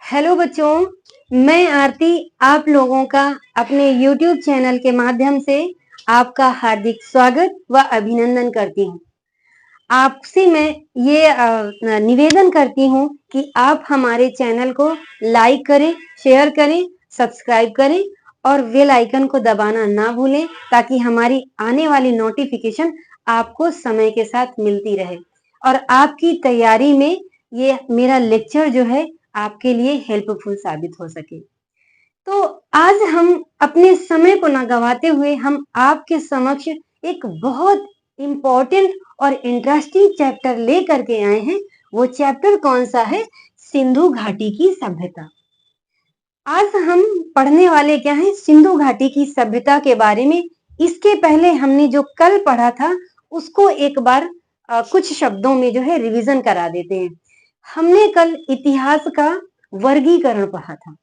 Hello बच्चों, मैं आरती आप लोगों का अपने YouTube चैनल के माध्यम से आपका हार्दिक स्वागत व अभिनंदन करती हूँ। आपसे मैं ये निवेदन करती हूँ कि आप हमारे चैनल को लाइक करें, शेयर करें, सब्सक्राइब करें और बेल आइकन को दबाना ना भूलें ताकि हमारी आने वाली नोटिफिकेशन आपको समय के साथ मिलती रहे और आपकी तैयारी में ये मेरा लेक्चर जो है आपके लिए हेल्पफुल साबित हो सके। तो आज हम अपने समय को ना गवाते हुए हम आपके समक्ष एक बहुत इम्पोर्टेंट और इंटरेस्टिंग चैप्टर ले करके आए हैं। वो चैप्टर कौन सा है? सिंधु घाटी की सभ्यता। आज हम पढ़ने वाले क्या है? सिंधु घाटी की सभ्यता के बारे में। इसके पहले हमने जो कल पढ़ा था उसको एक बार कुछ शब्दों में जो है रिवीजन करा देते हैं। हमने कल इतिहास का वर्गीकरण पढ़ा था।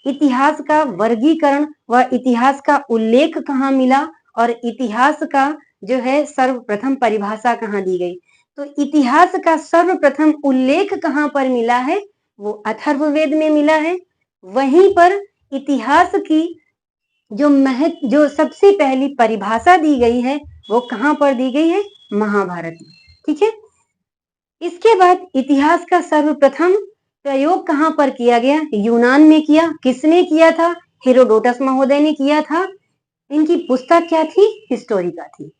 इतिहास का वर्गीकरण व इतिहास का उल्लेख कहाँ मिला और इतिहास का जो है सर्वप्रथम परिभाषा कहाँ दी गई। तो इतिहास का सर्वप्रथम उल्लेख कहाँ पर मिला है? वो अथर्ववेद में मिला है। वहीं पर इतिहास की जो सबसे पहली परिभाषा दी गई है वो कहाँ पर दी गई है? महाभारत में। ठीक है। इसके बाद इतिहास का सर्वप्रथम प्रयोग कहाँ पर किया गया? यूनान में किया। किसने किया था? हेरोडोटस महोदय ने किया था। इनकी पुस्तक क्या थी? हिस्टोरिका थी।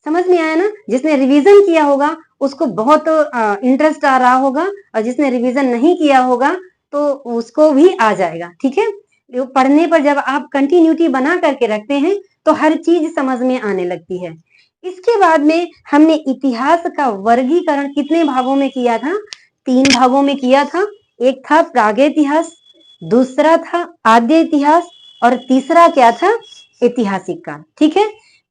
समझ में आया ना? जिसने रिवीजन किया होगा उसको बहुत इंटरेस्ट आ रहा होगा और जिसने रिवीजन नहीं किया होगा तो उसको भी आ जाएगा। ठीक है। पढ़ने पर जब आप कंटिन्यूटी बना करके रखते हैं तो हर चीज समझ में आने लगती है। इसके बाद में हमने इतिहास का वर्गीकरण कितने भागों में किया था? 3 भागों में किया था। एक था प्रागैतिहास, दूसरा था आद्य इतिहास और तीसरा क्या था? ऐतिहासिक काल। ठीक है।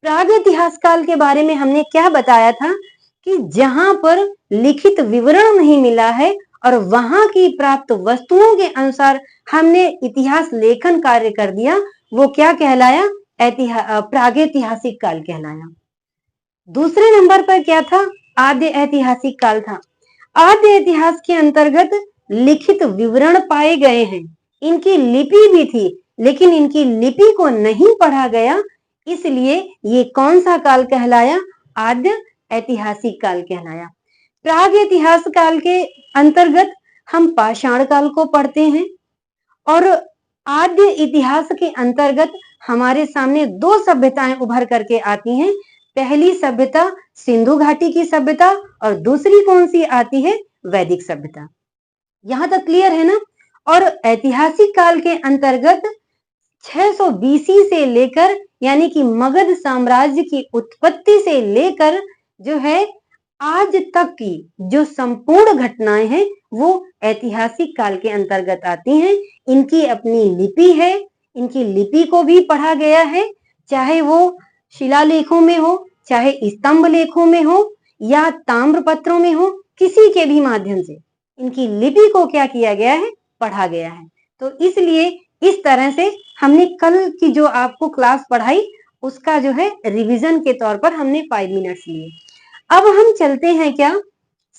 प्रागैतिहास काल के बारे में हमने क्या बताया था कि जहां पर लिखित विवरण नहीं मिला है और वहां की प्राप्त वस्तुओं के अनुसार हमने इतिहास लेखन कार्य कर दिया, वो क्या कहलाया? प्रागैतिहासिक काल कहलाया। दूसरे नंबर पर क्या था? आद्य ऐतिहासिक काल था। आद्य इतिहास के अंतर्गत लिखित विवरण पाए गए हैं। इनकी लिपि भी थी लेकिन इनकी लिपि को नहीं पढ़ा गया, इसलिए ये कौन सा काल कहलाया? आद्य ऐतिहासिक काल कहलाया। प्राग इतिहास काल के अंतर्गत हम पाषाण काल को पढ़ते हैं और आद्य इतिहास के अंतर्गत हमारे सामने 2 सभ्यताएं उभर करके आती हैं। पहली सभ्यता सिंधु घाटी की सभ्यता और दूसरी कौन सी आती है? वैदिक सभ्यता। यहां तक क्लियर है ना? और ऐतिहासिक काल के अंतर्गत 600 बीसी से लेकर यानी कि मगध साम्राज्य की उत्पत्ति से लेकर जो है आज तक की जो संपूर्ण घटनाएं हैं वो ऐतिहासिक काल के अंतर्गत आती हैं। इनकी अपनी लिपि है, इनकी लिपि को भी पढ़ा गया है, चाहे वो शिलालेखों में हो, चाहे स्तंभ लेखों में हो या ताम्र पत्रों में हो, किसी के भी माध्यम से इनकी लिपि को क्या किया गया है? पढ़ा गया है। तो इसलिए इस तरह से हमने कल की जो आपको क्लास पढ़ाई उसका जो है रिवीजन के तौर पर हमने 5 मिनट्स लिए। अब हम चलते हैं क्या?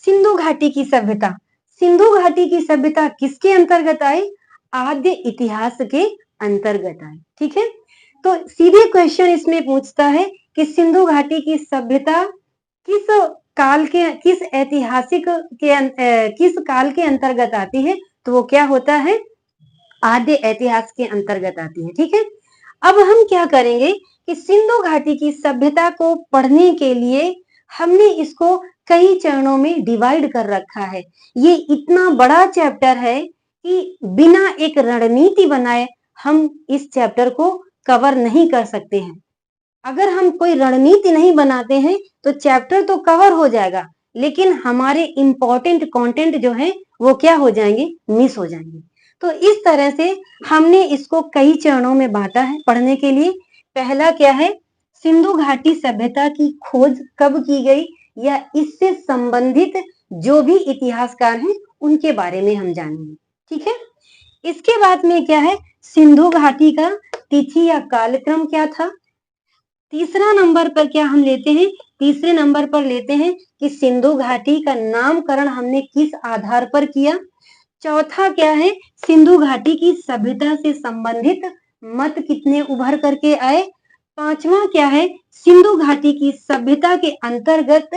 सिंधु घाटी की सभ्यता। सिंधु घाटी की सभ्यता किसके अंतर्गत आई? आद्य इतिहास के अंतर्गत आई। ठीक है। तो सीधे क्वेश्चन इसमें पूछता है कि सिंधु घाटी की सभ्यता किस काल के किस ऐतिहासिक के किस काल के अंतर्गत आती है? तो वो क्या होता है? आद्य इतिहास के अंतर्गत आती है। ठीक है। अब हम क्या करेंगे कि सिंधु घाटी की सभ्यता को पढ़ने के लिए हमने इसको कई चरणों में डिवाइड कर रखा है। ये इतना बड़ा चैप्टर है कि बिना एक रणनीति बनाए हम इस चैप्टर को कवर नहीं कर सकते हैं। अगर हम कोई रणनीति नहीं बनाते हैं तो चैप्टर तो कवर हो जाएगा लेकिन हमारे इंपॉर्टेंट कंटेंट जो है वो क्या हो जाएंगे? मिस हो जाएंगे। तो इस तरह से हमने इसको कई चरणों में बांटा है पढ़ने के लिए। पहला क्या है? सिंधु घाटी सभ्यता की खोज कब की गई या इससे संबंधित जो भी इतिहासकार हैं उनके बारे में हम जानेंगे। ठीक है। इसके बाद में क्या है? सिंधु घाटी का तिथि या कालक्रम क्या था। तीसरा नंबर पर क्या हम लेते हैं? तीसरे नंबर पर लेते हैं कि सिंधु घाटी का नामकरण हमने किस आधार पर किया। चौथा क्या है, सिंधु घाटी की सभ्यता से संबंधित मत कितने उभर करके आए। पांचवा क्या है, सिंधु घाटी की सभ्यता के अंतर्गत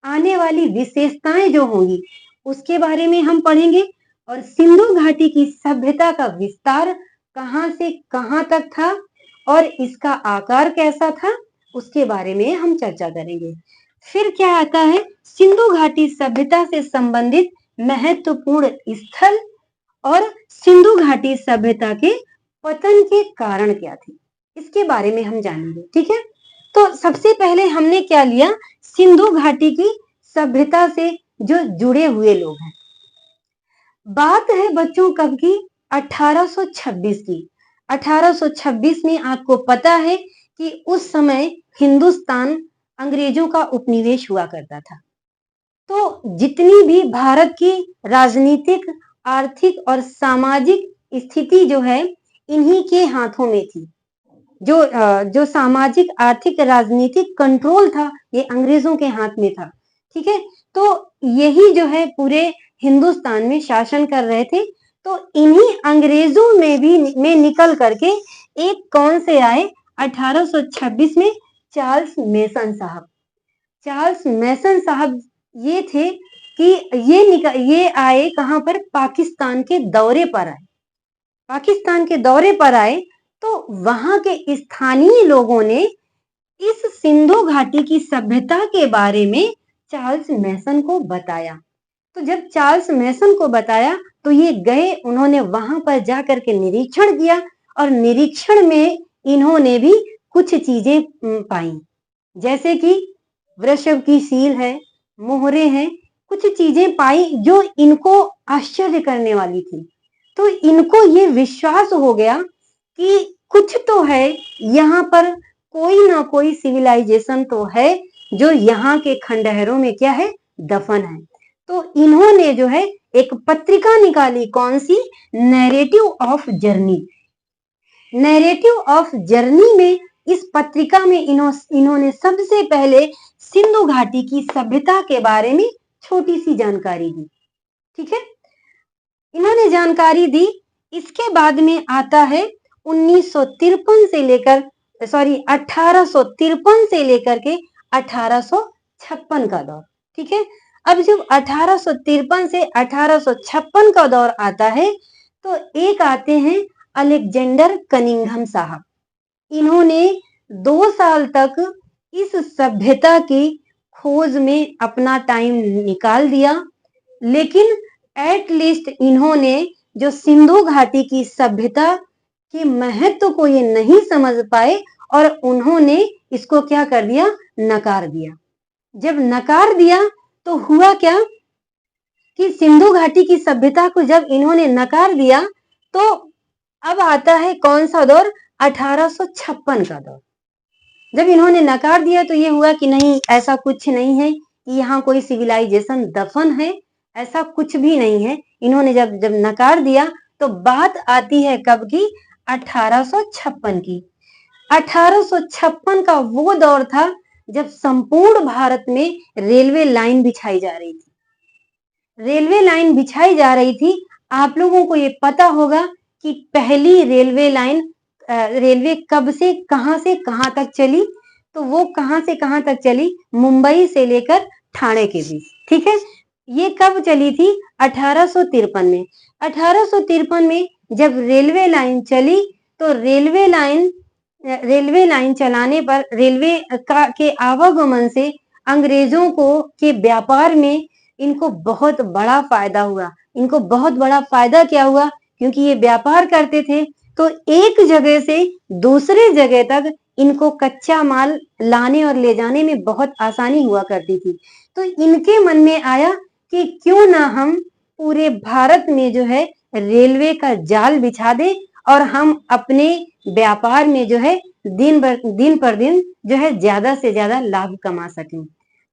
आने वाली विशेषताएं जो होंगी उसके बारे में हम पढ़ेंगे। और सिंधु घाटी की सभ्यता का विस्तार कहां से कहां तक था और इसका आकार कैसा था उसके बारे में हम चर्चा करेंगे। फिर क्या आता है, सिंधु घाटी सभ्यता से संबंधित महत्वपूर्ण स्थल और सिंधु घाटी सभ्यता के पतन के कारण क्या थे इसके बारे में हम जानेंगे। ठीक है, तो सबसे पहले हमने क्या लिया, सिंधु घाटी की सभ्यता से जो जुड़े हुए लोग हैं। बात है बच्चों कब की, 1826 की। 1826 में आपको पता है कि उस समय हिंदुस्तान अंग्रेजों का उपनिवेश हुआ करता था। तो जितनी भी भारत की राजनीतिक, आर्थिक और सामाजिक स्थिति जो है इन्हीं के हाथों में थी। जो सामाजिक, आर्थिक, राजनीतिक कंट्रोल था ये अंग्रेजों के हाथ में था। ठीक है, तो यही जो है पूरे हिंदुस्तान में शासन कर रहे थे। तो इन्हीं अंग्रेजों में निकल करके एक कौन से आए 1826 में, चार्ल्स मेसन साहब। चार्ल्स मेसन साहब ये थे कि ये आए कहां पर, पाकिस्तान के दौरे पर आए। पाकिस्तान के दौरे पर आए तो वहां के स्थानीय लोगों ने इस सिंधु घाटी की सभ्यता के बारे में चार्ल्स मेसन को बताया। तो जब चार्ल्स मेसन को बताया तो ये गए, उन्होंने वहां पर जाकर के निरीक्षण किया और निरीक्षण में इन्होंने भी कुछ चीजें पाई, जैसे कि वृषभ की सील है, मोहरे हैं, कुछ चीजें पाई जो इनको आश्चर्य करने वाली थी। तो इनको ये विश्वास हो गया कि कुछ तो है यहाँ पर, कोई ना कोई सिविलाइजेशन तो है जो यहाँ के खंडहरों में क्या है, दफन है। तो इन्होंने जो है एक पत्रिका निकाली, कौन सी, narrative of journey. Narrative of journey में, इस पत्रिका में इन्होंने सबसे पहले सिंधु घाटी की सभ्यता के बारे में छोटी सी जानकारी दी। ठीक है, इन्होंने जानकारी दी। इसके बाद में आता है 1853 से लेकर के 1856 का दौर। ठीक है, अब जब 1853 से 1856 का दौर आता है तो एक आते हैं अलेक्जेंडर कनिंघम साहब। इन्होंने 2 साल तक इस सभ्यता की खोज में अपना टाइम निकाल दिया, लेकिन एटलीस्ट इन्होंने जो सिंधु घाटी की सभ्यता के महत्व को ये नहीं समझ पाए और उन्होंने इसको क्या कर दिया, नकार दिया। जब नकार दिया तो हुआ क्या कि सिंधु घाटी की सभ्यता को जब इन्होंने नकार दिया तो अब आता है कौन सा दौर, 1856 का दौर। जब इन्होंने नकार दिया तो ये हुआ कि नहीं, ऐसा कुछ नहीं है कि यहाँ कोई सिविलाइजेशन दफन है, ऐसा कुछ भी नहीं है। इन्होंने जब नकार दिया तो बात आती है कब की, 1856 की। 1856 का वो दौर था जब संपूर्ण भारत में रेलवे लाइन बिछाई जा रही थी। रेलवे लाइन बिछाई जा रही थी। आप लोगों को ये पता होगा कि पहली रेलवे कब से कहां तक चली, तो वो कहां से कहां तक चली, मुंबई से लेकर ठाणे के बीच। ठीक है, ये कब चली थी, 1853 में। 1853 में जब रेलवे लाइन चली तो रेलवे लाइन चलाने पर रेलवे के आवागमन से अंग्रेजों को के व्यापार में इनको बहुत बड़ा फायदा हुआ। इनको बहुत बड़ा फायदा क्या हुआ, क्योंकि ये व्यापार करते थे तो एक जगह से दूसरे जगह तक इनको कच्चा माल लाने और ले जाने में बहुत आसानी हुआ करती थी। तो इनके मन में आया कि क्यों ना हम पूरे भारत में जो है रेलवे का जाल बिछा दे और हम अपने व्यापार में जो है दिन पर दिन जो है ज्यादा से ज्यादा लाभ कमा सकें।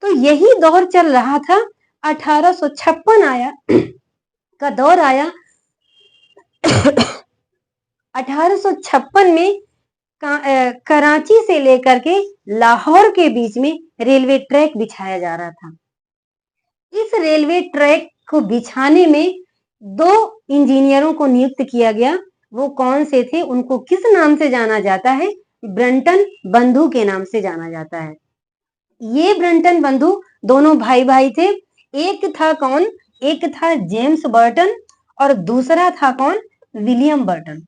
तो यही दौर चल रहा था। 1856 आया का दौर आया। 1856 में कराची से लेकर के लाहौर के बीच में रेलवे ट्रैक बिछाया जा रहा था। इस रेलवे ट्रैक को बिछाने में दो इंजीनियरों को नियुक्त किया गया। वो कौन से थे, उनको किस नाम से जाना जाता है? ब्रंटन बंधु के नाम से जाना जाता है। ये ब्रंटन बंधु दोनों भाई भाई थे। एक था कौन? एक था जेम्स बर्टन और दूसरा था कौन? William Burton.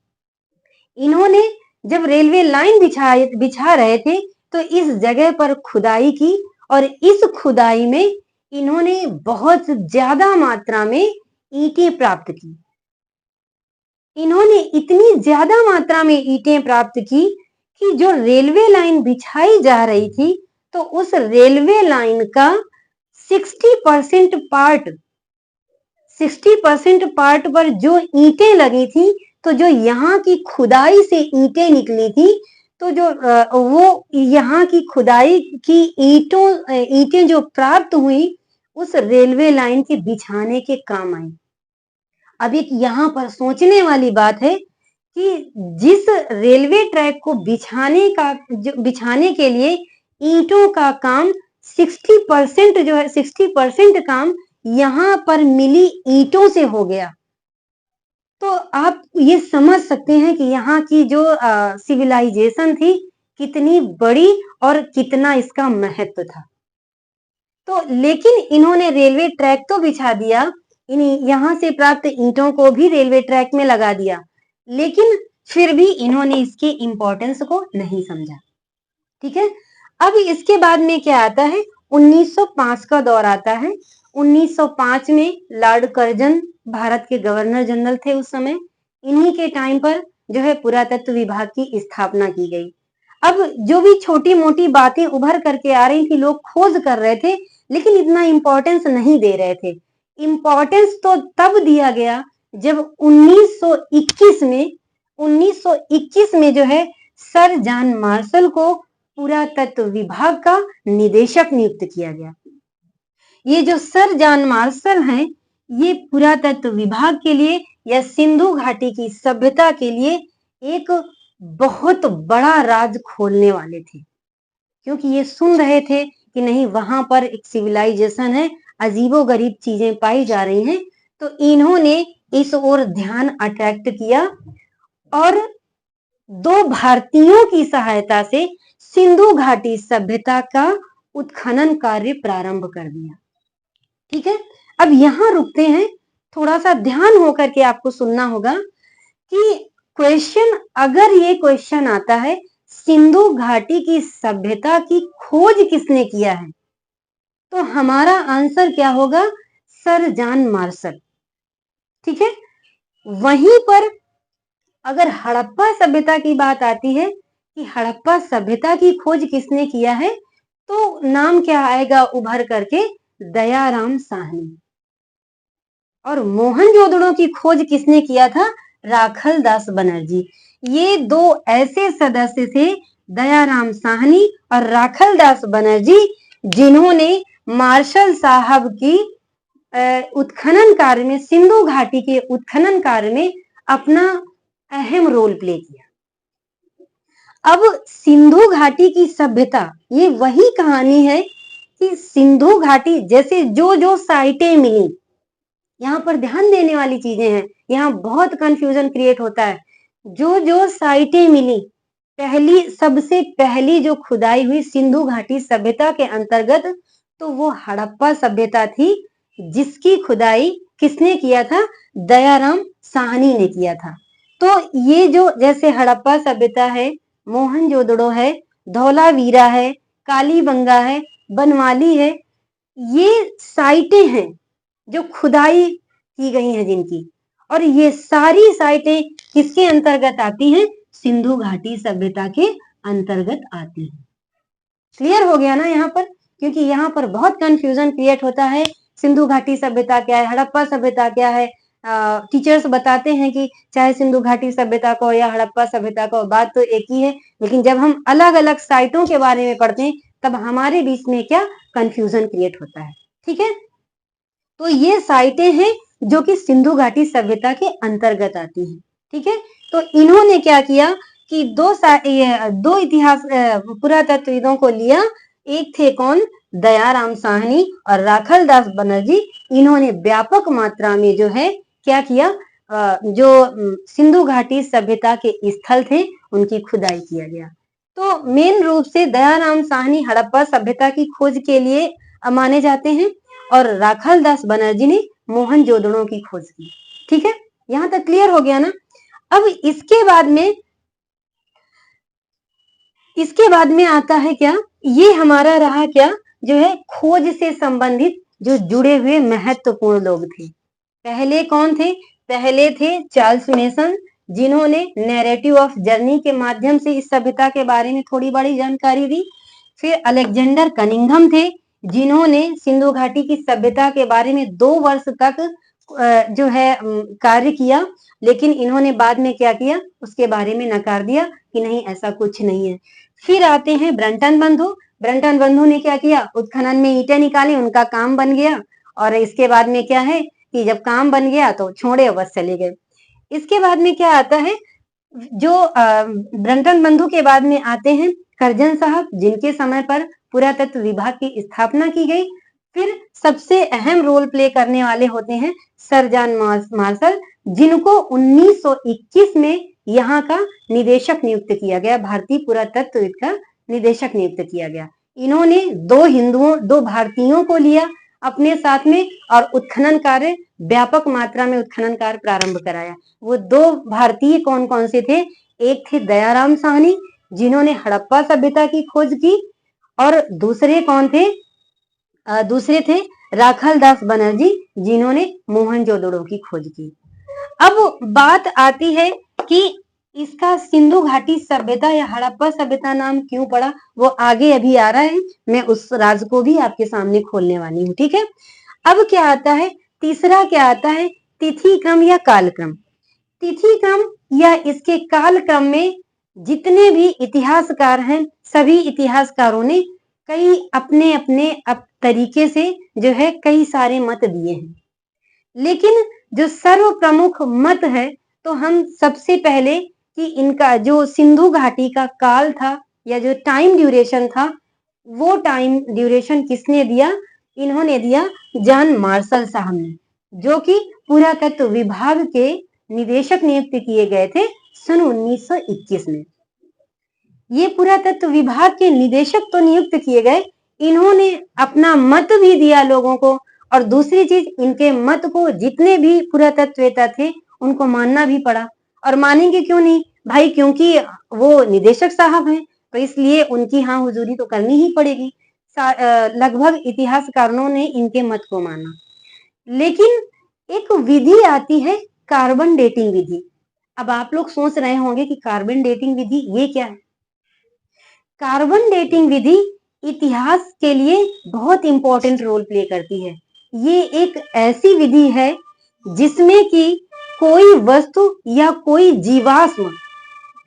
इन्होंने जब रेलवे लाइन बिछा रहे थे तो इस जगह पर खुदाई की और इस खुदाई में इन्होंने बहुत ज्यादा मात्रा में ईंटें प्राप्त की। इन्होंने इतनी ज्यादा मात्रा में ईंटें प्राप्त की कि जो रेलवे लाइन बिछाई जा रही थी तो उस रेलवे लाइन का 60% पार्ट 60% पार्ट पर जो ईंटें लगी थी, तो जो यहाँ की खुदाई से ईंटें निकली थी, तो जो वो यहाँ की खुदाई की ईंटें जो प्राप्त हुई उस रेलवे लाइन के बिछाने के काम आई। अब एक यहाँ पर सोचने वाली बात है कि जिस रेलवे ट्रैक को बिछाने के लिए ईंटों का काम 60% जो है 60% काम यहाँ पर मिली ईंटों से हो गया। तो आप ये समझ सकते हैं कि यहाँ की जो सिविलाइजेशन थी कितनी बड़ी और कितना इसका महत्व था। तो लेकिन इन्होंने रेलवे ट्रैक तो बिछा दिया, यहाँ से प्राप्त ईंटों को भी रेलवे ट्रैक में लगा दिया, लेकिन फिर भी इन्होंने इसके इंपॉर्टेंस को नहीं समझा। ठीक है, अब इसके बाद में क्या आता है? 1905 का दौर आता है। 1905 में लॉर्ड कर्जन भारत के गवर्नर जनरल थे उस समय। इन्हीं के टाइम पर जो है पुरातत्व विभाग की स्थापना की गई। अब जो भी छोटी मोटी बातें उभर करके आ रही थी, लोग खोज कर रहे थे, लेकिन इतना इंपॉर्टेंस नहीं दे रहे थे। इंपॉर्टेंस तो तब दिया गया जब 1921 में जो है सर जॉन मार्शल को पुरातत्व विभाग का निदेशक नियुक्त किया गया। ये जो सर जॉन मार्शल हैं, ये पुरातत्व विभाग के लिए या सिंधु घाटी की सभ्यता के लिए एक बहुत बड़ा राज खोलने वाले थे, क्योंकि ये सुन रहे थे कि नहीं वहां पर एक सिविलाइजेशन है, अजीबोगरीब चीजें पाई जा रही हैं। तो इन्होंने इस ओर ध्यान अट्रैक्ट किया और दो भारतीयों की सहायता से सिंधु घाटी सभ्यता का उत्खनन कार्य प्रारंभ कर दिया। ठीक है, अब यहां रुकते हैं, थोड़ा सा ध्यान होकर के आपको सुनना होगा कि अगर ये क्वेश्चन आता है सिंधु घाटी की सभ्यता की खोज किसने किया है, तो हमारा आंसर क्या होगा? Sir John Marshall. ठीक है, वहीं पर अगर हड़प्पा सभ्यता की बात आती है कि हड़प्पा सभ्यता की खोज किसने किया है, तो नाम क्या आएगा उभर करके? दयाराम साहनी। और मोहनजोदड़ो की खोज किसने किया था? राखल दास बनर्जी। ये दो ऐसे सदस्य थे, दयाराम साहनी और राखल दास बनर्जी, जिन्होंने मार्शल साहब की उत्खनन कार्य में, सिंधु घाटी के उत्खनन कार्य में अपना अहम रोल प्ले किया। अब सिंधु घाटी की सभ्यता, ये वही कहानी है कि सिंधु घाटी जैसे जो जो साइटें मिली, यहाँ पर ध्यान देने वाली चीजें हैं, यहाँ बहुत कंफ्यूजन क्रिएट होता है। जो जो साइटें मिली, सबसे पहली जो खुदाई हुई सिंधु घाटी सभ्यता के अंतर्गत, तो वो हड़प्पा सभ्यता थी, जिसकी खुदाई किसने किया था? दयाराम साहनी ने किया था। तो ये जो जैसे हड़प्पा सभ्यता है, मोहनजोदड़ो है, धौलावीरा है, कालीबंगा है, बनवाली है, ये साइटें हैं जो खुदाई की गई हैं जिनकी, और ये सारी साइटें किसके अंतर्गत आती हैं? सिंधु घाटी सभ्यता के अंतर्गत आती हैं। क्लियर हो गया ना यहाँ पर? क्योंकि यहाँ पर बहुत कंफ्यूजन क्रिएट होता है, सिंधु घाटी सभ्यता क्या है, हड़प्पा सभ्यता क्या है। टीचर्स बताते हैं कि चाहे सिंधु घाटी सभ्यता को या हड़प्पा सभ्यता को, बात तो एक ही है, लेकिन जब हम अलग अलग साइटों के बारे में पढ़ते हैं तब हमारे बीच में क्या कंफ्यूजन क्रिएट होता है। ठीक है, तो ये साइटें हैं जो कि सिंधु घाटी सभ्यता के अंतर्गत आती हैं। ठीक है, तो इन्होंने क्या किया कि दो इतिहास पुरातत्वविदों को लिया। एक थे कौन? दयाराम साहनी और राखल दास बनर्जी। इन्होंने व्यापक मात्रा में जो है क्या किया, जो सिंधु घाटी सभ्यता के स्थल थे उनकी खुदाई किया गया। तो मेन रूप से दयाराम साहनी हड़प्पा सभ्यता की खोज के लिए माने जाते हैं और राखाल दास बनर्जी ने मोहनजोदड़ो की खोज की। ठीक है, यहां तक क्लियर हो गया ना। अब इसके बाद में आता है क्या, ये हमारा रहा क्या, जो है खोज से संबंधित जो जुड़े हुए महत्वपूर्ण लोग थे। पहले कौन थे, पहले थे चार्ल्स मेसन, जिन्होंने नैरेटिव ऑफ जर्नी के माध्यम से इस सभ्यता के बारे में थोड़ी बड़ी जानकारी दी। फिर अलेक्जेंडर कनिंघम थे, जिन्होंने सिंधु घाटी की सभ्यता के बारे में 2 वर्ष तक जो है कार्य किया, लेकिन इन्होंने बाद में क्या किया, उसके बारे में नकार दिया कि नहीं ऐसा कुछ नहीं है। फिर आते हैं ब्रंटन बंधु। ब्रंटन बंधु ने क्या किया, उत्खनन में ईंटें निकाली, उनका काम बन गया। और इसके बाद में क्या है कि जब काम बन गया तो छोड़े बस चले गए। इसके बाद में क्या आता है, जो ब्रंटन बंधु के बाद में आते हैं करजन साहब, जिनके समय पर पुरातत्व विभाग की स्थापना की गई। फिर सबसे अहम रोल प्ले करने वाले होते हैं सर जॉन मार्शल, जिनको 1921 में यहाँ का निदेशक नियुक्त किया गया, भारतीय पुरातत्व का निदेशक नियुक्त किया गया। इन्होंने 2 भारतीयों को लिया अपने साथ में और उत्खनन कार्य, व्यापक मात्रा में उत्खनन कार्य प्रारंभ कराया। वो 2 भारतीय कौन कौन से थे, एक थे दयाराम साहनी, जिन्होंने हड़प्पा सभ्यता की खोज की, और दूसरे कौन थे, दूसरे थे राखाल दास बनर्जी, जिन्होंने मोहनजोदड़ो की खोज की। अब बात आती है कि इसका सिंधु घाटी सभ्यता या हड़प्पा सभ्यता नाम क्यों पड़ा, वो आगे अभी आ रहा है, मैं उस राज को भी आपके सामने खोलने वाली हूँ। ठीक है, अब क्या आता है, तीसरा क्या आता है, तिथि क्रम या कालक्रम। तिथि क्रम या इसके काल क्रम में जितने भी इतिहासकार हैं, सभी इतिहासकारों ने कई अपने अपने तरीके से जो है कई सारे मत दिए हैं, लेकिन जो सर्व प्रमुख मत है, तो हम सबसे पहले कि इनका जो सिंधु घाटी का काल था या जो टाइम ड्यूरेशन था, वो टाइम ड्यूरेशन किसने दिया, इन्होंने दिया जॉन मार्शल साहब ने, जो कि पुरातत्व विभाग के निदेशक नियुक्त किए गए थे सन 1921 में। ये पुरातत्व विभाग के निदेशक तो नियुक्त किए गए, इन्होंने अपना मत भी दिया लोगों को, और दूसरी चीज इनके मत को जितने भी पुरातत्ववेत्ता थे उनको मानना भी पड़ा। और मानेंगे क्यों नहीं भाई, क्योंकि वो निदेशक साहब हैं, तो इसलिए उनकी हाँ हुजूरी तो करनी ही पड़ेगी। लगभग इतिहासकारों ने इनके मत को माना। लेकिन एक विधि आती है कार्बन डेटिंग विधि। अब आप लोग सोच रहे होंगे कि कार्बन डेटिंग विधि ये क्या है। कार्बन डेटिंग विधि इतिहास के लिए बहुत इंपॉर्टेंट रोल प्ले करती है। ये एक ऐसी विधि है जिसमें कि कोई वस्तु या कोई जीवाश्म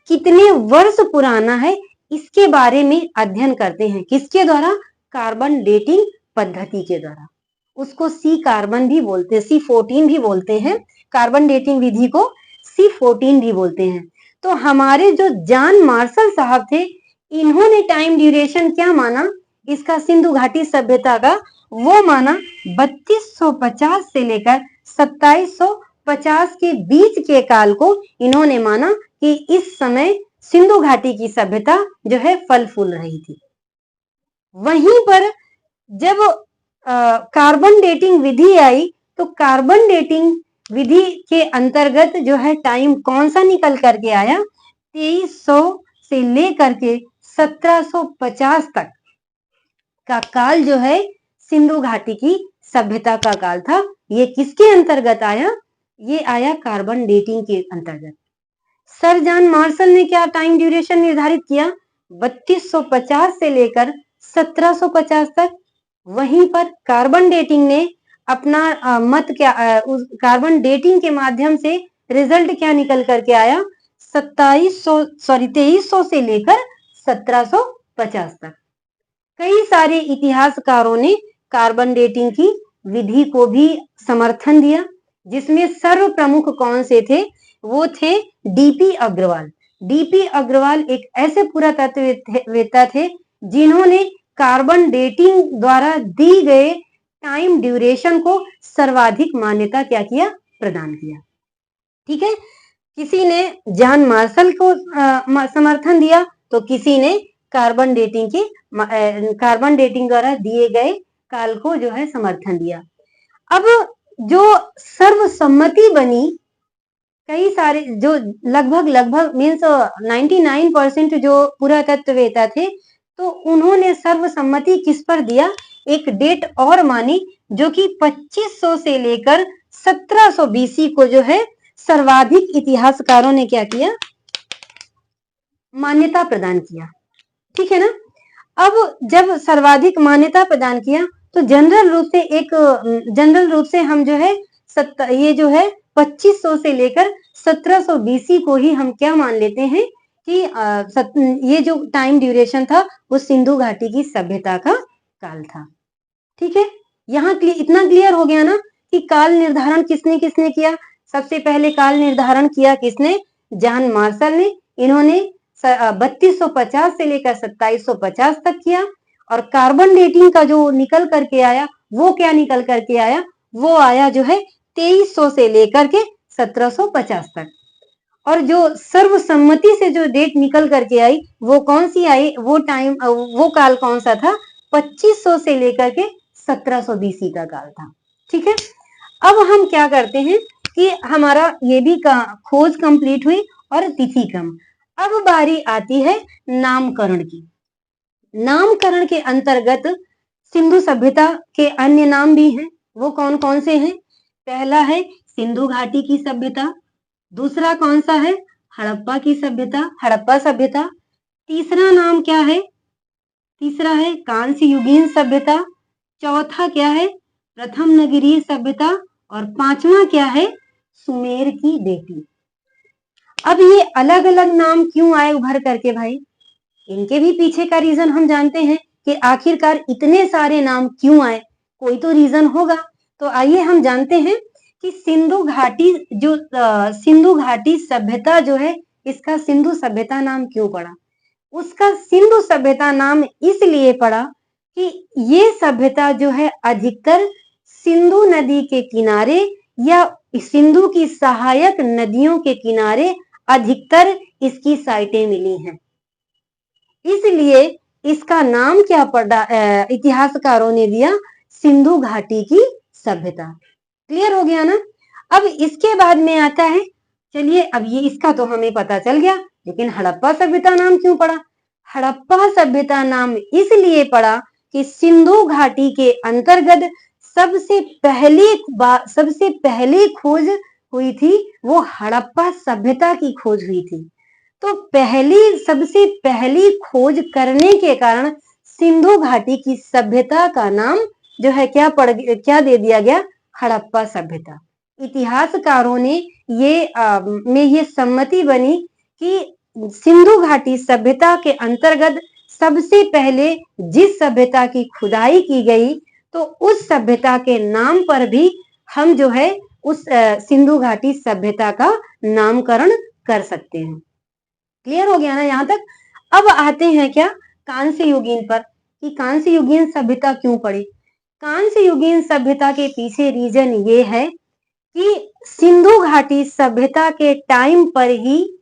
कितने वर्ष पुराना है इसके बारे में अध्ययन करते हैं। किसके द्वारा, कार्बन डेटिंग पद्धति के द्वारा। उसको C-कार्बन भी बोलते हैं, C14 भी बोलते हैं, कार्बन डेटिंग विधि को C14 भी बोलते हैं। तो हमारे जो जॉन मार्शल साहब थे, इन्होंने टाइम ड्यूरेशन क्या माना इसका, सिंधु घाटी सभ्यता का, वो माना 3250 से लेकर 2750 के बीच के काल को इन्होंने माना कि इस समय सिंधु घाटी की सभ्यता जो है फल फूल रही थी। वहीं पर जब कार्बन डेटिंग विधि आई, तो कार्बन डेटिंग विधि के अंतर्गत जो है टाइम कौन सा निकल करके आया, 2300 से लेकर के 1750 तक का काल जो है सिंधु घाटी की सभ्यता का काल था। ये किसके अंतर्गत आया, ये आया कार्बन डेटिंग के अंतर्गत। सर जॉन मार्शल ने क्या टाइम ड्यूरेशन निर्धारित किया, 3250 से लेकर 1750 तक। वहीं पर कार्बन डेटिंग ने अपना मत क्या, कार्बन डेटिंग के माध्यम से रिजल्ट क्या निकल करके आया, 2300 से लेकर 1750 तक। कई सारे इतिहासकारों ने कार्बन डेटिंग की विधि को भी समर्थन दिया, जिसमें सर्व प्रमुख कौन से थे, वो थे डीपी अग्रवाल। डीपी अग्रवाल एक ऐसे पुरातत्ववेत्ता थे जिन्होंने कार्बन डेटिंग द्वारा दी गए टाइम ड्यूरेशन को सर्वाधिक मान्यता क्या किया, प्रदान किया। ठीक है, किसी ने जॉन मार्शल को समर्थन दिया, तो किसी ने कार्बन डेटिंग द्वारा दिए गए काल को जो है समर्थन दिया। अब जो सर्वसम्मति बनी, कई सारे जो लगभग मीन्स 99% जो पुरातत्ववेता थे, तो उन्होंने सर्वसम्मति किस पर दिया, एक डेट और मानी जो कि 2500 से लेकर 1700 बीसी को जो है सर्वाधिक इतिहासकारों ने क्या किया, मान्यता प्रदान किया। ठीक है ना। अब जब सर्वाधिक मान्यता प्रदान किया, तो जनरल रूप से हम जो है ये जो है 2500 से लेकर 1700 बीसी को ही हम क्या मान लेते हैं कि ये जो टाइम ड्यूरेशन था वो सिंधु घाटी की सभ्यता का काल था। ठीक है, यहाँ इतना क्लियर हो गया ना कि काल निर्धारण किसने किसने किया। सबसे पहले काल निर्धारण किया किसने, जॉन मार्शल ने। इन्होंने 3250 से लेकर 2750 तक किया। और कार्बन डेटिंग का जो निकल करके आया, वो क्या निकल करके आया, वो आया जो है 2300 से लेकर के 1750 तक। और जो सर्वसम्मति से जो डेट निकल करके आई, वो कौन सी आई, वो काल कौन सा था, 2500 से लेकर के 1700 बीसी का काल था। ठीक है, अब हम क्या करते हैं कि हमारा ये भी खोज कंप्लीट हुई और तिथि क्रम। अब बारी आती है नामकरण की। नामकरण के अंतर्गत सिंधु सभ्यता के अन्य नाम भी हैं। वो कौन कौन से हैं? पहला है सिंधु घाटी की सभ्यता, दूसरा कौन सा है, हड़प्पा की सभ्यता, हड़प्पा सभ्यता। तीसरा नाम क्या है, तीसरा है कांस्य युगीन सभ्यता। चौथा क्या है, प्रथम नगरीय सभ्यता। और पांचवा क्या है, सुमेर की बेटी। अब ये अलग अलग नाम क्यों आए उभर करके भाई, इनके भी पीछे का रीजन हम जानते हैं कि आखिरकार इतने सारे नाम क्यों आए, कोई तो रीजन होगा। तो आइए हम जानते हैं कि सिंधु घाटी सभ्यता जो है, इसका सिंधु सभ्यता नाम क्यों पड़ा। उसका सिंधु सभ्यता नाम इसलिए पड़ा कि ये सभ्यता जो है अधिकतर सिंधु नदी के किनारे या सिंधु की सहायक नदियों के किनारे अधिकतर इसकी साइटें मिली हैं। इसलिए इसका नाम क्या पड़ा, इतिहासकारों ने दिया सिंधु घाटी की सभ्यता। क्लियर हो गया ना। अब इसके बाद में आता है, चलिए अब ये इसका तो हमें पता चल गया, लेकिन हड़प्पा सभ्यता नाम क्यों पड़ा। हड़प्पा सभ्यता नाम इसलिए पड़ा कि सिंधु घाटी के अंतर्गत सबसे पहली खोज हुई थी, वो हड़प्पा सभ्यता की खोज हुई थी। तो सबसे पहली खोज करने के कारण सिंधु घाटी की सभ्यता का नाम जो है क्या दे दिया गया, हड़प्पा सभ्यता। इतिहासकारों ने ये सम्मति बनी कि सिंधु घाटी सभ्यता के अंतर्गत सबसे पहले जिस सभ्यता की खुदाई की गई, तो उस सभ्यता के नाम पर भी हम जो है उस सिंधु घाटी सभ्यता का नामकरण कर सकते हैं। क्लियर हो गया ना यहाँ तक। अब आते हैं क्या, कांस्य युगीन पर, कि कांस्य युगीन सभ्यता क्यों पड़ी। कांस्य युगीन सभ्यता के पीछे रीजन ये है कि सिंधु घाटी सभ्यता के टाइम पर ही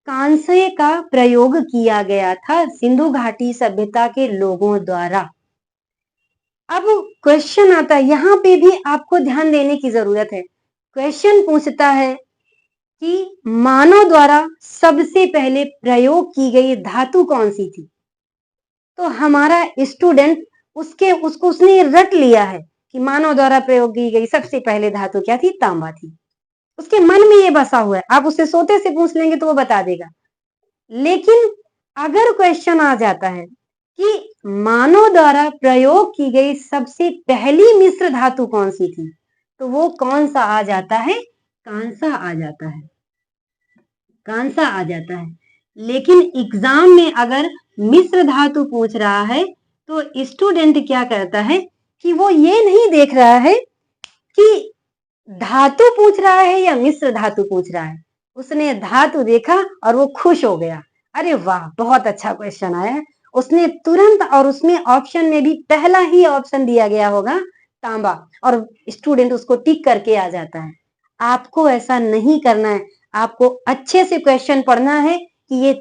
कांस्य का प्रयोग किया गया था सिंधु घाटी सभ्यता के लोगों द्वारा। अब क्वेश्चन आता है, यहाँ पे भी आपको ध्यान देने की जरूरत है। क्वेश्चन पूछता है कि मानव द्वारा सबसे पहले प्रयोग की गई धातु कौन सी थी। तो हमारा स्टूडेंट उसने रट लिया है कि मानव द्वारा प्रयोग की गई सबसे पहले धातु क्या थी, तांबा थी। उसके मन में ये बसा हुआ है, आप उससे सोते से पूछ लेंगे तो वो बता देगा। लेकिन अगर क्वेश्चन आ जाता है कि मानव द्वारा प्रयोग की गई सबसे पहली मिश्र धातु कौन सी थी, तो वो कौन सा आ जाता है, कांसा आ जाता है, कांसा आ जाता है। लेकिन एग्जाम में अगर मिश्र धातु पूछ रहा है तो स्टूडेंट क्या करता है कि वो ये नहीं देख रहा है कि धातु पूछ रहा है या मिश्र धातु पूछ रहा है। उसने धातु देखा और वो खुश हो गया, अरे वाह बहुत अच्छा क्वेश्चन आया है। उसने तुरंत, और उसमें ऑप्शन में भी पहला ही ऑप्शन दिया गया होगा तांबा, और स्टूडेंट उसको टिक करके आ जाता है। आपको ऐसा नहीं करना है। आपको अच्छे से क्वेश्चन पढ़ना है कि ये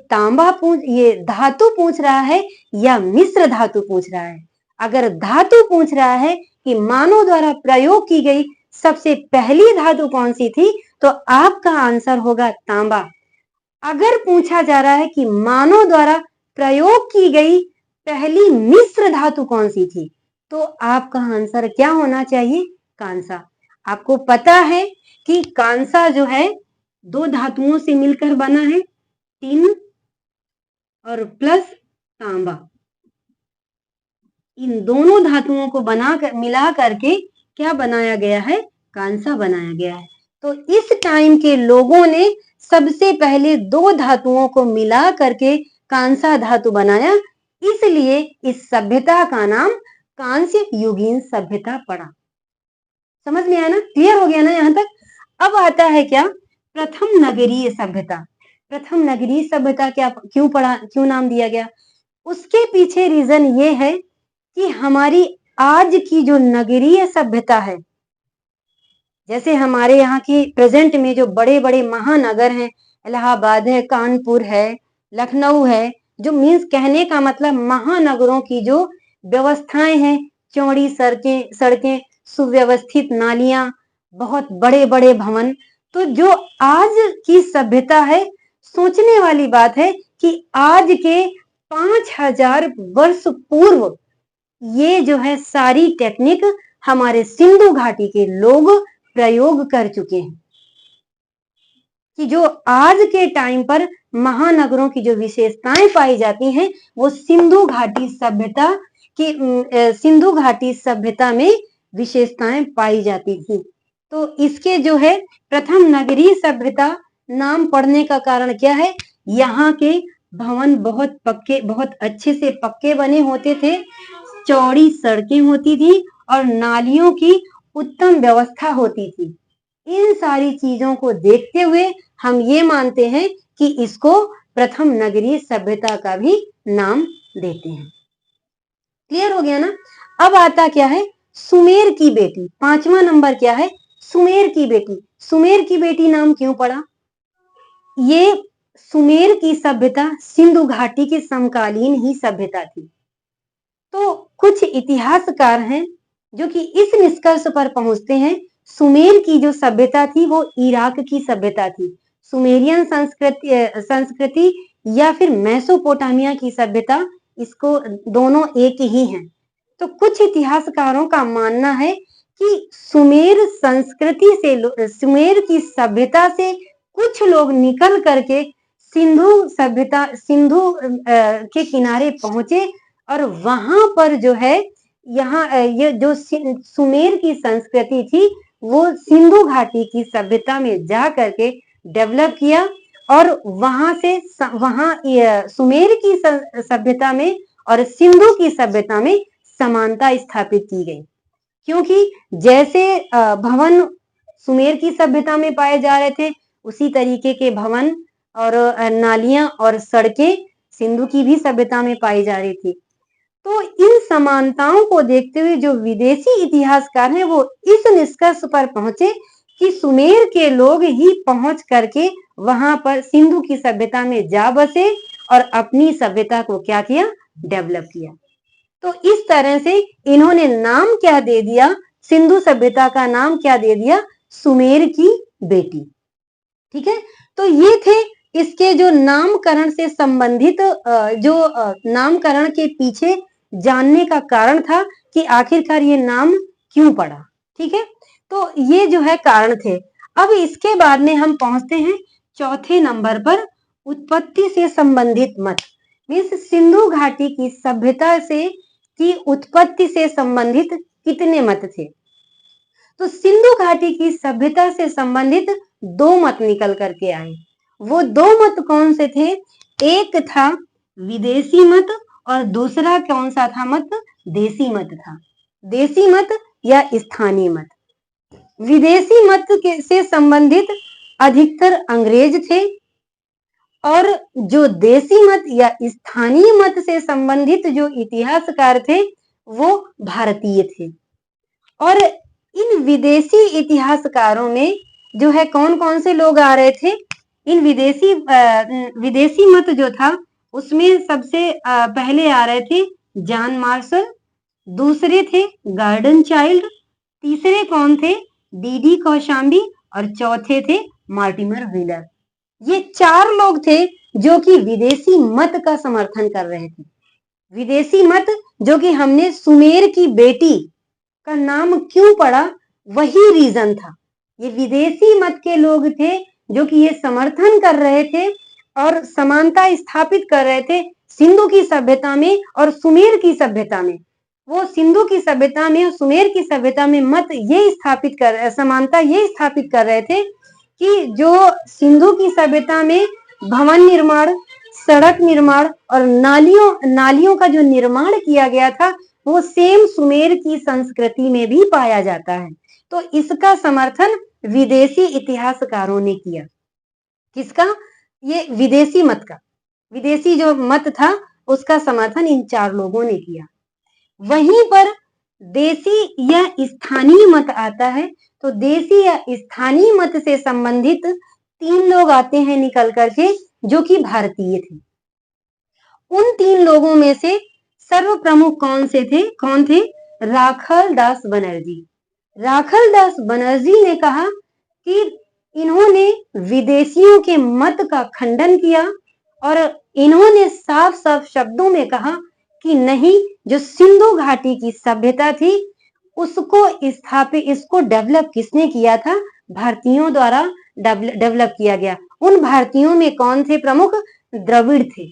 धातु पूछ रहा है या मिश्र धातु पूछ रहा है। अगर धातु पूछ रहा है कि मानव द्वारा प्रयोग की गई सबसे पहली धातु कौन सी थी, तो आपका आंसर होगा तांबा। अगर पूछा जा रहा है कि मानव द्वारा प्रयोग की गई पहली मिश्र धातु कौन सी थी, तो आपका आंसर क्या होना चाहिए? कांसा। आपको पता है कि कांसा जो है 2 धातुओं से मिलकर बना है, टिन और प्लस तांबा। इन दोनों धातुओं को मिला करके क्या बनाया गया है? कांसा बनाया गया है। तो इस टाइम के लोगों ने सबसे पहले 2 धातुओं को मिला करके कांसा धातु बनाया, इसलिए इस सभ्यता का नाम कांस्य युगीन सभ्यता पड़ा। समझ में आया ना? क्लियर हो गया ना यहां तक? अब आता है क्या? प्रथम नगरीय सभ्यता। प्रथम नगरीय सभ्यता क्यों नाम दिया गया? उसके पीछे रीजन ये है कि हमारी आज की जो नगरीय सभ्यता है, जैसे हमारे यहाँ की प्रेजेंट में जो बड़े बड़े महानगर हैं, इलाहाबाद है, कानपुर है, लखनऊ है, जो मीन्स कहने का मतलब महानगरों की जो व्यवस्थाएं हैं, चौड़ी सड़कें, सुव्यवस्थित नालियां, बहुत बड़े बड़े भवन, तो जो आज की सभ्यता है, सोचने वाली बात है कि आज के 5000 वर्ष पूर्व ये जो है सारी टेक्निक हमारे सिंधु घाटी के लोग प्रयोग कर चुके हैं, कि जो आज के टाइम पर महानगरों की जो विशेषताएं पाई जाती हैं, वो सिंधु घाटी सभ्यता में विशेषताएं पाई जाती थी। तो इसके जो है प्रथम नगरीय सभ्यता नाम पड़ने का कारण क्या है? यहाँ के भवन बहुत अच्छे से पक्के बने होते थे, चौड़ी सड़कें होती थी और नालियों की उत्तम व्यवस्था होती थी। इन सारी चीजों को देखते हुए हम ये मानते हैं कि इसको प्रथम नगरीय सभ्यता का भी नाम देते हैं। क्लियर हो गया ना? अब आता क्या है? सुमेर की बेटी। 5वां नंबर क्या है? सुमेर की बेटी। सुमेर की बेटी नाम क्यों पड़ा? ये सुमेर की सभ्यता सिंधु घाटी की समकालीन ही सभ्यता थी। तो कुछ इतिहासकार हैं जो कि इस निष्कर्ष पर पहुंचते हैं, सुमेर की जो सभ्यता थी वो इराक की सभ्यता थी। सुमेरियन संस्कृति या फिर मेसोपोटामिया की सभ्यता, इसको दोनों एक ही हैं। तो कुछ इतिहासकारों का मानना है कि सुमेर की सभ्यता से कुछ लोग निकल करके सिंधु के किनारे पहुंचे और वहां पर जो है ये जो सुमेर की संस्कृति थी वो सिंधु घाटी की सभ्यता में जा करके डेवलप किया और वहां सुमेर की सभ्यता में और सिंधु की सभ्यता में समानता स्थापित की गई, क्योंकि जैसे भवन सुमेर की सभ्यता में पाए जा रहे थे, उसी तरीके के भवन और नालियां और सड़कें सिंधु की भी सभ्यता में पाई जा रही थी। तो इन समानताओं को देखते हुए जो विदेशी इतिहासकार हैं वो इस निष्कर्ष पर पहुंचे कि सुमेर के लोग ही पहुंच करके वहां पर सिंधु की सभ्यता में जा बसे और अपनी सभ्यता को क्या किया? डेवलप किया। तो इस तरह से इन्होंने नाम क्या दे दिया? सिंधु सभ्यता का नाम क्या दे दिया? सुमेर की बेटी। ठीक है, तो ये थे इसके जो नामकरण से संबंधित नामकरण के पीछे जानने का कारण था कि आखिरकार ये नाम क्यों पड़ा। ठीक है, तो ये जो है कारण थे। अब इसके बाद में हम पहुंचते हैं चौथे नंबर पर, उत्पत्ति से संबंधित मत। मीन्स सिंधु घाटी की सभ्यता की उत्पत्ति से संबंधित कितने मत थे? तो सिंधु घाटी की सभ्यता से संबंधित 2 मत निकल करके आए। वो 2 मत कौन से थे? एक था विदेशी मत और दूसरा कौन सा था मत? देसी मत था। देसी मत या स्थानीय मत। विदेशी मत से संबंधित अधिकतर अंग्रेज थे और जो देसी मत या स्थानीय मत से संबंधित जो इतिहासकार थे वो भारतीय थे। और इन विदेशी इतिहासकारों में जो है कौन कौन से लोग आ रहे थे? इन विदेशी मत जो था उसमें सबसे पहले आ रहे थे जॉन मार्शल, दूसरे थे गार्डन चाइल्ड, तीसरे कौन थे? डीडी कौशाम्बी और चौथे थे मार्टिमर व्हीलर। ये 4 लोग थे जो कि विदेशी मत का समर्थन कर रहे थे। विदेशी मत जो कि हमने सुमेर की बेटी का नाम क्यों पड़ा, वही रीजन था। ये विदेशी मत के लोग थे जो कि ये समर्थन कर रहे थे और समानता स्थापित कर रहे थे सिंधु की सभ्यता में और सुमेर की सभ्यता में। वो सिंधु की सभ्यता में और सुमेर की सभ्यता में मत ये स्थापित कर समानता ये स्थापित कर रहे थे कि जो सिंधु की सभ्यता में भवन निर्माण, सड़क निर्माण और नालियों का जो निर्माण किया गया था वो सेम सुमेर की संस्कृति में भी पाया जाता है। तो इसका समर्थन विदेशी इतिहासकारों ने किया। किसका? ये विदेशी मत का। विदेशी जो मत था उसका समर्थन इन 4 लोगों ने किया। वहीं पर देशी या स्थानीय मत आता है, तो देशी या स्थानीय मत से संबंधित 3 लोग आते हैं निकल करके जो कि भारतीय थे। उन 3 लोगों में से सर्व प्रमुख कौन थे? राखाल दास बनर्जी। राखाल दास बनर्जी ने कहा कि इन्होंने विदेशियों के मत का खंडन किया और इन्होंने साफ साफ शब्दों में कहा कि नहीं, जो सिंधु घाटी की सभ्यता थी इसको डेवलप किसने किया था? भारतीयों द्वारा डेवलप किया गया। उन भारतीयों में कौन थे प्रमुख? द्रविड़ थे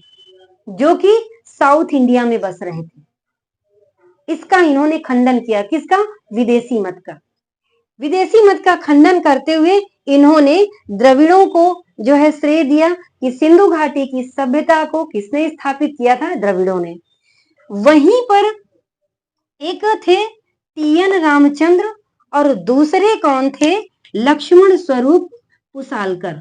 जो कि साउथ इंडिया में बस रहे थे। इसका इन्होंने खंडन किया। किसका? विदेशी मत का। विदेशी मत का खंडन करते हुए इन्होंने द्रविड़ों को जो है श्रेय दिया कि सिंधु घाटी की सभ्यता को किसने स्थापित किया था? द्रविड़ों ने। वहीं पर एक थे टी.एन. रामचंद्र और दूसरे कौन थे? लक्ष्मण स्वरूप पुसालकर।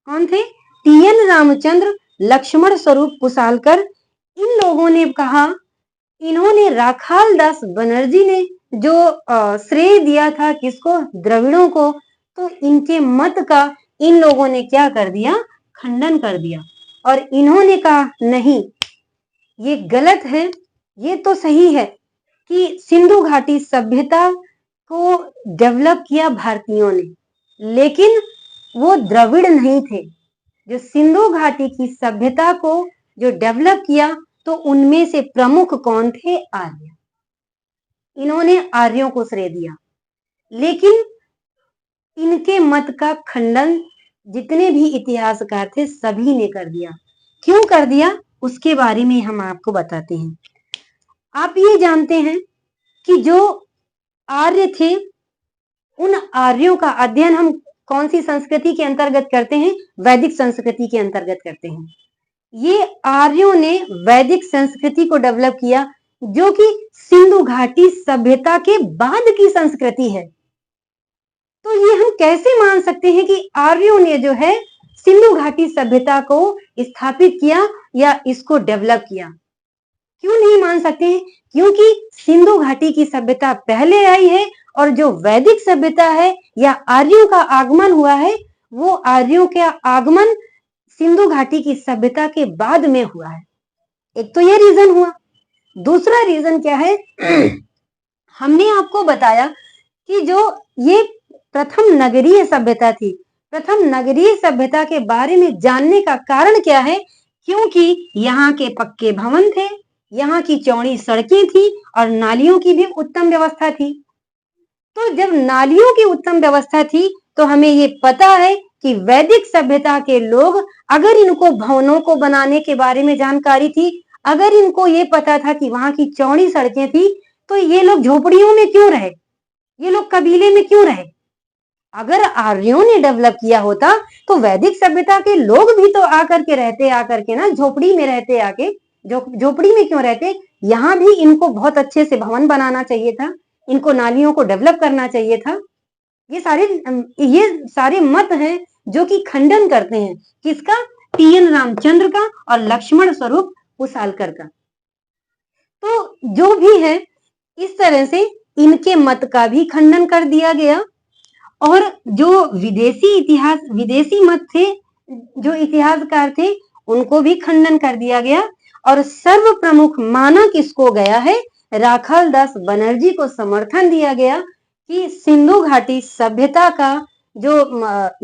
कौन थे? टी.एन. रामचंद्र, लक्ष्मण स्वरूप पुसालकर। इन लोगों ने कहा, इन्होंने राखाल दास बनर्जी ने जो श्रेय दिया था किसको? द्रविड़ों को। तो इनके मत का इन लोगों ने क्या कर दिया? खंडन कर दिया और इन्होंने कहा नहीं, ये गलत है। ये तो सही है कि सिंधु घाटी सभ्यता को डेवलप किया भारतीयों ने, लेकिन वो द्रविड़ नहीं थे। जो सिंधु घाटी की सभ्यता को जो डेवलप किया तो उनमें से प्रमुख कौन थे? आर्य। इन्होंने आर्यों को श्रेय दिया, लेकिन इनके मत का खंडन जितने भी इतिहासकार थे सभी ने कर दिया। क्यों कर दिया? उसके बारे में हम आपको बताते हैं। आप ये जानते हैं कि जो आर्य थे, उन आर्यों का अध्ययन हम कौन सी संस्कृति के अंतर्गत करते हैं? वैदिक संस्कृति के अंतर्गत करते हैं। ये आर्यों ने वैदिक संस्कृति को डेवलप किया जो कि सिंधु घाटी सभ्यता के बाद की संस्कृति है। तो ये हम कैसे मान सकते हैं कि आर्यों ने जो है सिंधु घाटी सभ्यता को स्थापित किया या इसको डेवलप किया? क्यों नहीं मान सकते हैं? क्योंकि सिंधु घाटी की सभ्यता पहले आई है और जो वैदिक सभ्यता है या आर्यों का आगमन हुआ है, वो आर्यों का आगमन सिंधु घाटी की सभ्यता के बाद में हुआ है। एक तो ये रीजन हुआ। दूसरा रीजन क्या है? हमने आपको बताया कि जो ये प्रथम नगरीय सभ्यता थी, प्रथम नगरीय सभ्यता के बारे में जानने का कारण क्या है? क्योंकि यहाँ के पक्के भवन थे, यहाँ की चौड़ी सड़कें थी और नालियों की भी उत्तम व्यवस्था थी। तो जब नालियों की उत्तम व्यवस्था थी तो हमें ये पता है कि वैदिक सभ्यता के लोग, अगर इनको भवनों को बनाने के बारे में जानकारी थी, अगर इनको ये पता था कि वहां की चौड़ी सड़कें थी, तो ये लोग झोपड़ियों में क्यों रहे? ये लोग कबीले में क्यों रहे? अगर आर्यों ने डेवलप किया होता तो वैदिक सभ्यता के लोग भी तो आकर के ना झोपड़ी में रहते, आके झोपड़ी में क्यों रहते? यहाँ भी इनको बहुत अच्छे से भवन बनाना चाहिए था, इनको नालियों को डेवलप करना चाहिए था। ये सारे मत हैं जो कि खंडन करते हैं। किसका? टी.एन. रामचंद्र का और लक्ष्मण स्वरूप पुसालकर का। तो जो भी है, इस तरह से इनके मत का भी खंडन कर दिया गया और जो विदेशी मत थे, जो इतिहासकार थे, उनको भी खंडन कर दिया गया और सर्व प्रमुख माना किसको गया है, राखाल दास बनर्जी को समर्थन दिया गया कि सिंधु घाटी सभ्यता का जो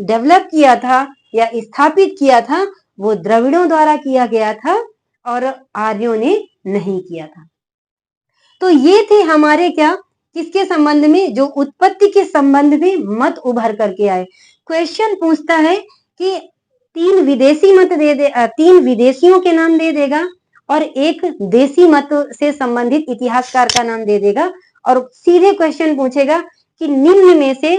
डेवलप किया था या स्थापित किया था वो द्रविड़ों द्वारा किया गया था और आर्यों ने नहीं किया था। तो ये थे हमारे क्या, किसके संबंध में, जो उत्पत्ति के संबंध में मत उभर करके आए। क्वेश्चन पूछता है कि तीन विदेशियों के नाम दे देगा और एक देसी मत से संबंधित इतिहासकार का नाम दे देगा और सीधे क्वेश्चन पूछेगा कि निम्न में से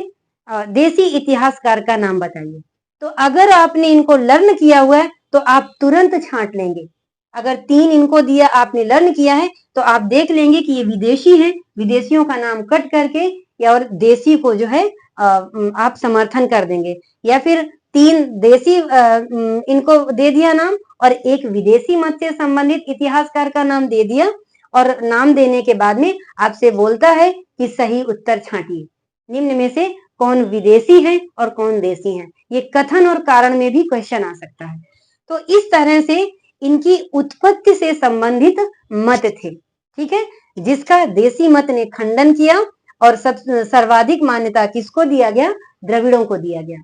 देसी इतिहासकार का नाम बताइए। तो अगर आपने इनको लर्न किया हुआ है तो आप तुरंत छांट लेंगे। अगर तीन इनको दिया, आपने लर्न किया है, तो आप देख लेंगे कि ये विदेशी हैं, विदेशियों का नाम कट करके या और देसी को जो है आप समर्थन कर देंगे, या फिर तीन देसी इनको दे दिया नाम और एक विदेशी मत से संबंधित इतिहासकार का नाम दे दिया और नाम देने के बाद में आपसे बोलता है कि सही उत्तर छांटिए, निम्न में से कौन विदेशी है और कौन देसी है। ये कथन और कारण में भी क्वेश्चन आ सकता है। तो इस तरह से इनकी उत्पत्ति से संबंधित मत थे, ठीक है, जिसका देसी मत ने खंडन किया और सर्वाधिक मान्यता किसको दिया गया, द्रविड़ों को दिया गया।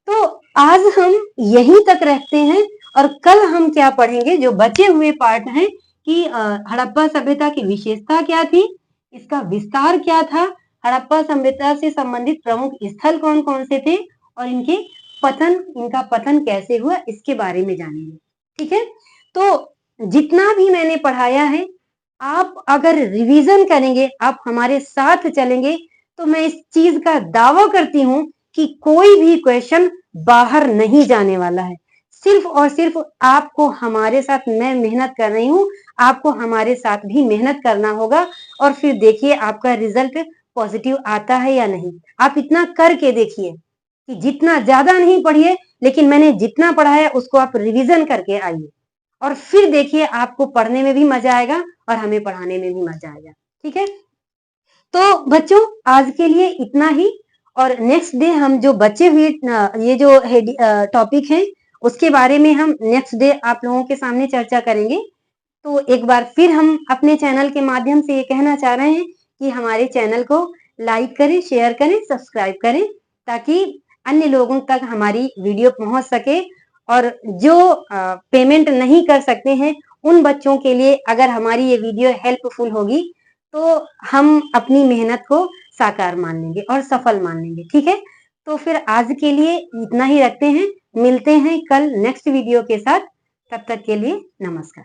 तो आज हम यहीं तक रखते हैं और कल हम क्या पढ़ेंगे, जो बचे हुए पार्ट हैं कि हड़प्पा सभ्यता की विशेषता क्या थी, इसका विस्तार क्या था, हड़प्पा सभ्यता से संबंधित प्रमुख स्थल कौन कौन से थे और इनका पतन कैसे हुआ, इसके बारे में जानेंगे। ठीक है, तो जितना भी मैंने पढ़ाया है, आप अगर रिवीजन करेंगे, आप हमारे साथ चलेंगे, तो मैं इस चीज का दावा करती हूं कि कोई भी क्वेश्चन बाहर नहीं जाने वाला है। सिर्फ और सिर्फ आपको हमारे साथ, मैं मेहनत कर रही हूं, आपको हमारे साथ भी मेहनत करना होगा और फिर देखिए आपका रिजल्ट पॉजिटिव आता है या नहीं। आप इतना करके देखिए कि जितना ज्यादा नहीं पढ़िए, लेकिन मैंने जितना पढ़ाया उसको आप रिवीजन करके आइए और फिर देखिए आपको पढ़ने में भी मजा आएगा और हमें पढ़ाने में भी मजा आएगा। ठीक है, तो बच्चों आज के लिए इतना ही और नेक्स्ट डे हम जो बचे हुए ये जो टॉपिक है उसके बारे में हम नेक्स्ट डे आप लोगों के सामने चर्चा करेंगे। तो एक बार फिर हम अपने चैनल के माध्यम से ये कहना चाह रहे हैं कि हमारे चैनल को लाइक करें, शेयर करें, सब्सक्राइब करें, ताकि अन्य लोगों तक हमारी वीडियो पहुंच सके और जो पेमेंट नहीं कर सकते हैं उन बच्चों के लिए अगर हमारी ये वीडियो हेल्पफुल होगी तो हम अपनी मेहनत को साकार मान लेंगे और सफल मान लेंगे। ठीक है, तो फिर आज के लिए इतना ही रखते हैं, मिलते हैं कल नेक्स्ट वीडियो के साथ। तब तक के लिए नमस्कार।